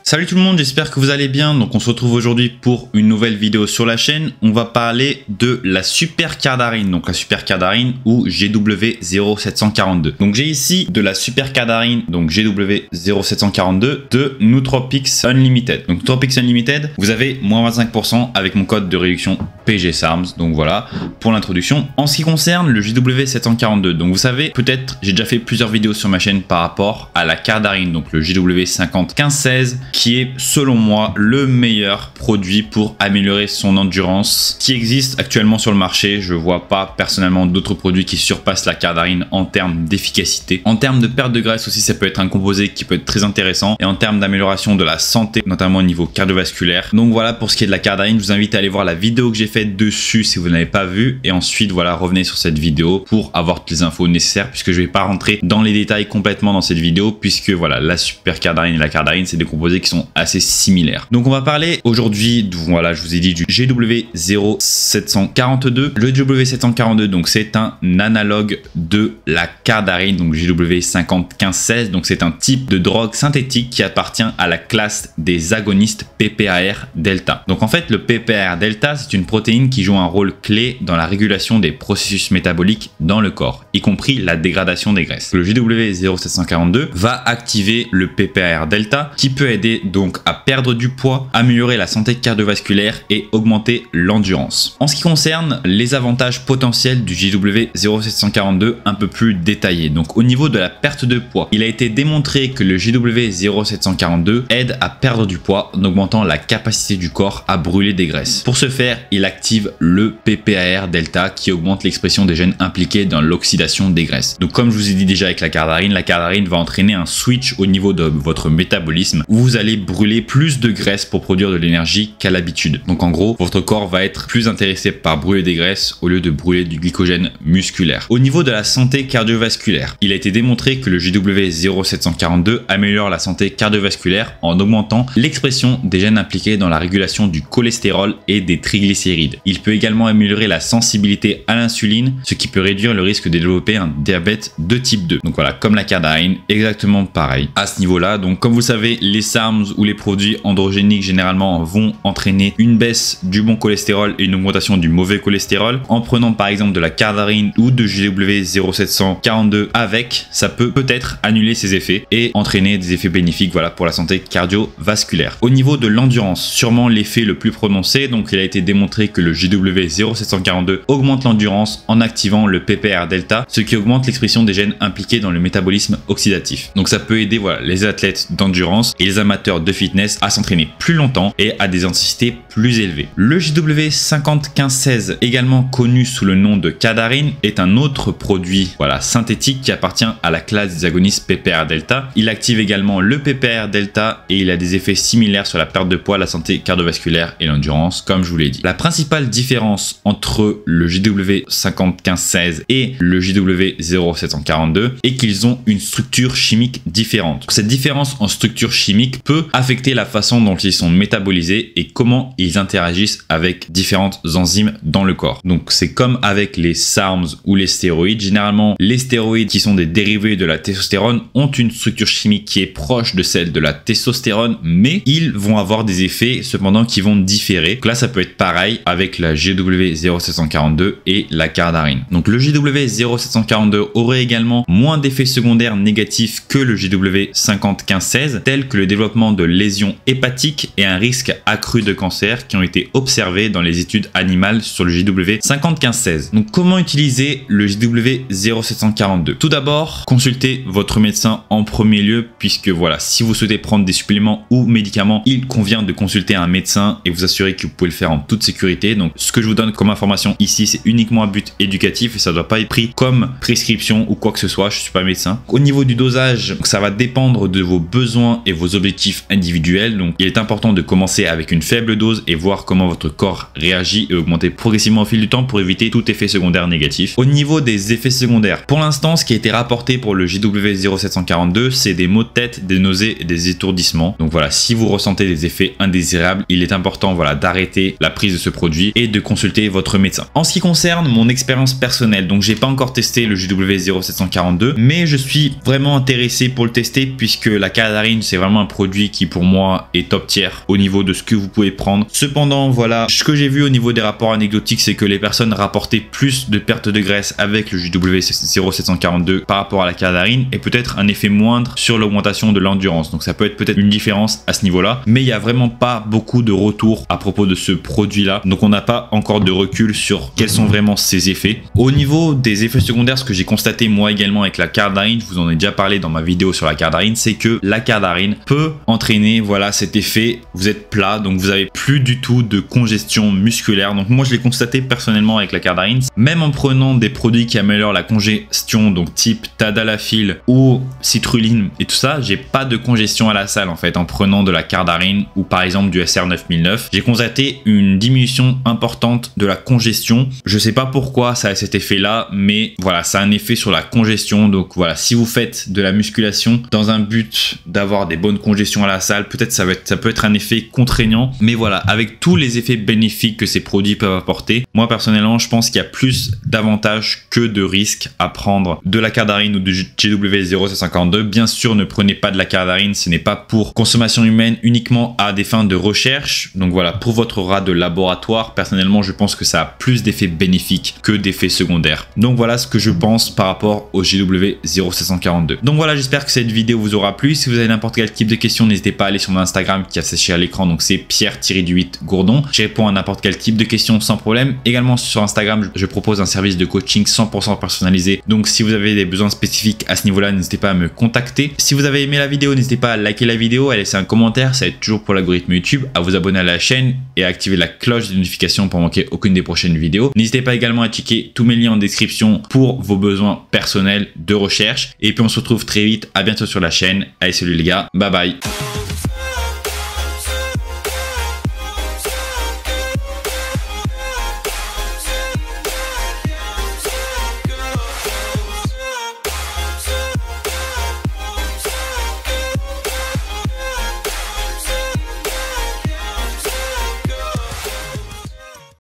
Salut tout le monde, j'espère que vous allez bien. Donc on se retrouve aujourd'hui pour une nouvelle vidéo sur la chaîne. On va parler de la Super Cardharine, donc la Super Cardharine ou GW0742. Donc j'ai ici de la Super Cardharine, donc GW0742 de Nootropics Unlimited. Donc Nootropics Unlimited, vous avez moins 25% avec mon code de réduction PGSARMS. Donc voilà pour l'introduction. En ce qui concerne le GW742, donc vous savez, peut-être j'ai déjà fait plusieurs vidéos sur ma chaîne par rapport à la Cardharine, donc le GW501516, qui est selon moi le meilleur produit pour améliorer son endurance qui existe actuellement sur le marché. Je vois pas personnellement d'autres produits qui surpassent la Cardharine en termes d'efficacité. En termes de perte de graisse aussi, ça peut être un composé qui peut être très intéressant, et en termes d'amélioration de la santé, notamment au niveau cardiovasculaire. Donc voilà pour ce qui est de la Cardharine. Je vous invite à aller voir la vidéo que j'ai faite dessus si vous n'avez pas vu, et ensuite voilà, revenez sur cette vidéo pour avoir toutes les infos nécessaires, puisque je vais pas rentrer dans les détails complètement dans cette vidéo, puisque voilà, la Super Cardharine et la Cardharine, c'est des composés qui sont assez similaires. Donc on va parler aujourd'hui, voilà, je vous ai dit du GW0742. Le GW742, donc c'est un analogue de la Cardharine, donc GW501516. Donc c'est un type de drogue synthétique qui appartient à la classe des agonistes PPAR delta. Donc en fait, le PPAR delta, c'est une protéine qui joue un rôle clé dans la régulation des processus métaboliques dans le corps, y compris la dégradation des graisses. Le GW0742 va activer le PPAR delta, qui peut aider donc à perdre du poids, améliorer la santé cardiovasculaire et augmenter l'endurance. En ce qui concerne les avantages potentiels du GW0742 un peu plus détaillés, donc au niveau de la perte de poids, il a été démontré que le GW0742 aide à perdre du poids en augmentant la capacité du corps à brûler des graisses. Pour ce faire, il active le PPAR delta qui augmente l'expression des gènes impliqués dans l'oxydation des graisses. Donc comme je vous ai dit déjà avec la Cardharine va entraîner un switch au niveau de votre métabolisme où vous allez brûler plus de graisse pour produire de l'énergie qu'à l'habitude. Donc en gros, votre corps va être plus intéressé par brûler des graisses au lieu de brûler du glycogène musculaire. Au niveau de la santé cardiovasculaire, il a été démontré que le GW0742 améliore la santé cardiovasculaire en augmentant l'expression des gènes impliqués dans la régulation du cholestérol et des triglycérides. Il peut également améliorer la sensibilité à l'insuline, ce qui peut réduire le risque de développer un diabète de type 2. Donc voilà, comme la Cardharine, exactement pareil à ce niveau-là. Donc comme vous savez, les SARMs ou les produits androgéniques généralement vont entraîner une baisse du bon cholestérol et une augmentation du mauvais cholestérol. En prenant par exemple de la Cardharine ou de GW0742 avec, ça peut peut-être annuler ces effets et entraîner des effets bénéfiques, voilà, pour la santé cardiovasculaire. Au niveau de l'endurance, sûrement l'effet le plus prononcé, donc il a été démontré que le GW0742 augmente l'endurance en activant le PPAR delta, ce qui augmente l'expression des gènes impliqués dans le métabolisme oxydatif. Donc ça peut aider, voilà, les athlètes d'endurance et les amateurs de fitness à s'entraîner plus longtemps et à des intensités plus élevées. Le GW501516, également connu sous le nom de Cardharine, est un autre produit, voilà, synthétique qui appartient à la classe des agonistes PPAR delta. Il active également le PPAR delta et il a des effets similaires sur la perte de poids, la santé cardiovasculaire et l'endurance, comme je vous l'ai dit. La principale différence entre le GW501516 et le GW0742 est qu'ils ont une structure chimique différente. Cette différence en structure chimique peut affecter la façon dont ils sont métabolisés et comment ils interagissent avec différentes enzymes dans le corps. Donc c'est comme avec les SARMs ou les stéroïdes. Généralement, les stéroïdes qui sont des dérivés de la testostérone ont une structure chimique qui est proche de celle de la testostérone, mais ils vont avoir des effets cependant qui vont différer. Donc là, ça peut être pareil avec la GW0742 et la Cardharine. Donc le GW0742 aurait également moins d'effets secondaires négatifs que le GW501516, tels que le développement de lésions hépatiques et un risque accru de cancer qui ont été observés dans les études animales sur le GW501516. Donc comment utiliser le GW0742? Tout d'abord, consultez votre médecin en premier lieu, puisque voilà, si vous souhaitez prendre des suppléments ou médicaments, il convient de consulter un médecin et vous assurer que vous pouvez le faire en toute sécurité. Donc ce que je vous donne comme information ici, c'est uniquement à but éducatif et ça ne doit pas être pris comme prescription ou quoi que ce soit. Je ne suis pas médecin. Au niveau du dosage, ça va dépendre de vos besoins et vos objectifs individuels. Donc il est important de commencer avec une faible dose et voir comment votre corps réagit et augmenter progressivement au fil du temps pour éviter tout effet secondaire négatif. Au niveau des effets secondaires, pour l'instant, ce qui a été rapporté pour le GW0742, c'est des maux de tête, des nausées et des étourdissements. Donc voilà, si vous ressentez des effets indésirables, il est important, voilà, d'arrêter la prise de ce produit et de consulter votre médecin. En ce qui concerne mon expérience personnelle, donc j'ai pas encore testé le JW0742, mais je suis vraiment intéressé pour le tester puisque la Cardharine c'est vraiment un produit qui pour moi est top tier au niveau de ce que vous pouvez prendre. Cependant voilà, ce que j'ai vu au niveau des rapports anecdotiques, c'est que les personnes rapportaient plus de perte de graisse avec le JW0742 par rapport à la Cardharine et peut-être un effet moindre sur l'augmentation de l'endurance. Donc ça peut être peut-être une différence à ce niveau-là, mais il n'y a vraiment pas beaucoup de retours à propos de ce produit-là. Donc on n'a pas encore de recul sur quels sont vraiment ses effets. Au niveau des effets secondaires, ce que j'ai constaté moi également avec la Cardharine, je vous en ai déjà parlé dans ma vidéo sur la Cardharine, c'est que la Cardharine peut entraîner voilà cet effet, vous êtes plat, donc vous avez plus du tout de congestion musculaire. Donc moi je l'ai constaté personnellement avec la Cardharine, même en prenant des produits qui améliorent la congestion, donc type Tadalafil ou Citrulline et tout ça, j'ai pas de congestion à la salle en fait en prenant de la Cardharine ou par exemple du SR9009. J'ai constaté une diminution importante de la congestion. Je sais pas pourquoi ça a cet effet là, mais voilà, ça a un effet sur la congestion. Donc voilà, si vous faites de la musculation dans un but d'avoir des bonnes congestions à la salle, peut-être ça peut être un effet contraignant, mais voilà, avec tous les effets bénéfiques que ces produits peuvent apporter, moi personnellement je pense qu'il y a plus d'avantages que de risques à prendre de la Cardharine ou du JW0742. Bien sûr, ne prenez pas de la Cardharine, ce n'est pas pour consommation humaine, uniquement à des fins de recherche. Donc voilà, pour votre rat de laboratoire, personnellement je pense que ça a plus d'effets bénéfiques que d'effets secondaires. Donc voilà ce que je pense par rapport au JW0742. Donc voilà, j'espère que cette vidéo vous aura plu. Si vous avez n'importe quel type de questions, n'hésitez pas à aller sur mon Instagram qui est affiché à l'écran, donc c'est Pierre-8 Gourdon. Je réponds à n'importe quel type de questions sans problème. Également sur Instagram, je propose un service de coaching 100% personnalisé. Donc si vous avez des besoins spécifiques à ce niveau-là, n'hésitez pas à me contacter. Si vous avez aimé la vidéo, n'hésitez pas à liker la vidéo, à laisser un commentaire, ça aide toujours pour l'algorithme YouTube, à vous abonner à la chaîne et à activer la cloche de notification pour manquer aucune des prochaines vidéos. N'hésitez pas également à checker tous mes liens en description pour vos besoins personnels de recherche. Et puis on se retrouve très vite, à bientôt sur la chaîne. Allez, salut les gars, bye bye.